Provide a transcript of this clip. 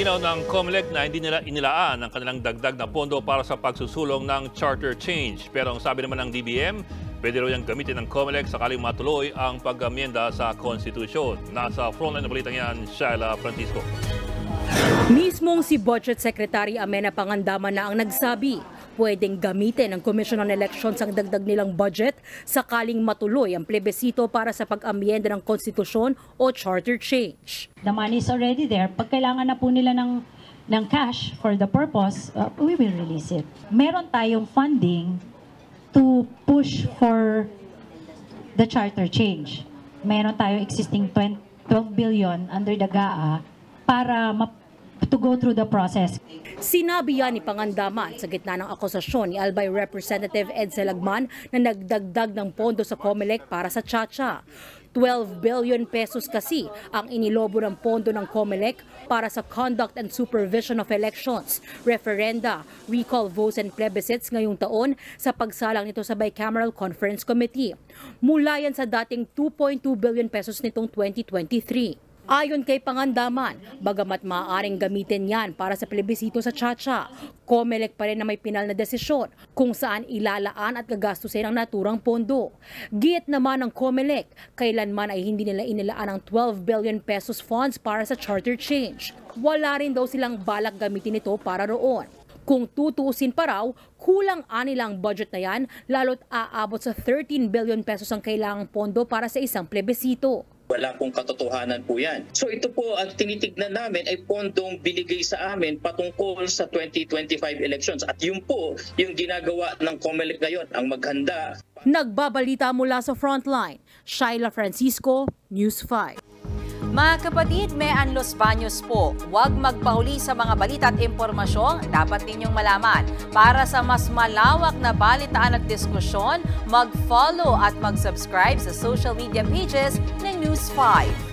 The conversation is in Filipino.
Nilinaw ng COMELEC na hindi nila inilaan ang kanilang dagdag na pondo para sa pagsusulong ng charter change. Pero ang sabi naman ng DBM, pwede raw yung gamitin ng COMELEC sakaling matuloy ang pag-amyenda sa konstitusyon. Nasa frontline na balitang yan, Shaila Francisco. Mismong si Budget Secretary Amenah Pangandaman na ang nagsabi, pwedeng gamitin ng Commission on Elections ang dagdag nilang budget sakaling matuloy ang plebisito para sa pag-amyenda ng konstitusyon o charter change. The money is already there. Pag kailangan na po nila ng cash for the purpose, we will release it. Meron tayong funding to push for the charter change. Meron tayong existing 12 billion under the GAA para to go through the process. Sinabi yan ni Pangandaman sa gitna ng akusasyon ni Albay Representative Ed Salagman na nagdagdag ng pondo sa COMELEC para sa Chacha. 12 billion pesos kasi ang inilobo ng pondo ng COMELEC para sa conduct and supervision of elections, referenda, recall votes and plebiscites ngayong taon sa pagsalang nito sa Bicameral Conference Committee. Mula yan sa dating 2.2 billion pesos nitong 2023. Ayon kay Pangandaman, bagamat maaaring gamitin yan para sa plebisito sa Chacha, COMELEC pa rin na may pinal na desisyon kung saan ilalaan at gagastusin ang naturang pondo. Giit naman ng COMELEC, kailanman ay hindi nila inilaan ang 12 billion pesos funds para sa charter change. Wala rin daw silang balak gamitin ito para roon. Kung tutuusin pa raw, kulang anilang budget na yan, lalo't aabot sa 13 billion pesos ang kailangang pondo para sa isang plebisito. Wala pong katotohanan po yan. So ito po ang tinitignan namin ay pondong binigay sa amin patungkol sa 2025 elections. At yun po yung ginagawa ng COMELEC ngayon, ang maghanda. Nagbabalita mula sa Frontline, Shaila Francisco, News 5. Mga kapatid, Mean Los Baños po. Huwag magpahuli sa mga balita at impormasyong dapat ninyong malaman. Para sa mas malawak na balitaan at diskusyon, mag-follow at mag-subscribe sa social media pages ng News 5.